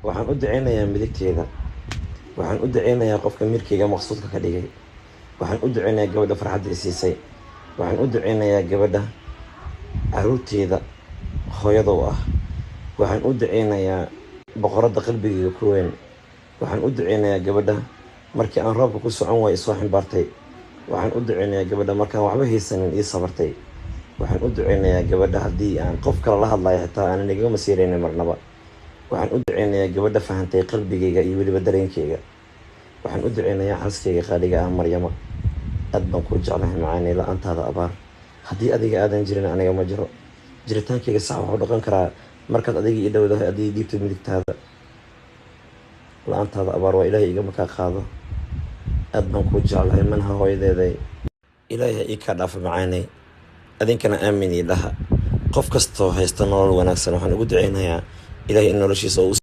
waxaan u duceynayaa midigteeda, waxaan u duceynayaa qofka mirkeyga maqsuudka ka dhigay, waxaan u duceynayaa gabadha farxadda i siisay, waxaan u duceynayaa gabadha caruurteeda hooyada u ah, waxaan u duceynayaa boqoradda qalbigeyga ku weyn, waxaan u duceynayaa gabadha markii aan roobka ku socon waay isoo ximbaartay, waxaan u duceynayaa gabadha markaan waxba haysanin ii sabartay, waxaan u duceynayaa gabadha haddii aan qof kale la hadlayo xitaa aanan igaga masiiraynin marnaba, waxaan u duceynayaa gabadha fahantay qalbigeyga iyo weliba dareenkeyga, waxaan u duceynayaa xaaskeyga qaaliga ah Maryama. aad baan kuu jeclahay macaanay, la-aantaada abaar, haddii adiga aadan jirin aniga ma jiro. jiritaankeyga sax wuxuu dhaqan karaa markaad adiga ii dhowdahay, adiga dhiibta midigtaada. la-aantaada abaar waa ilaahay igama kaa qaado. aad baan kuu jeclahay manha hooyadeeday, ilaahay ii kaa dhaafa macaanay. adinkana aamin ii dhaha. qof kastoo haysta nolol wanaagsan waxaan ugu duceynayaa ilaahay in noloshiisa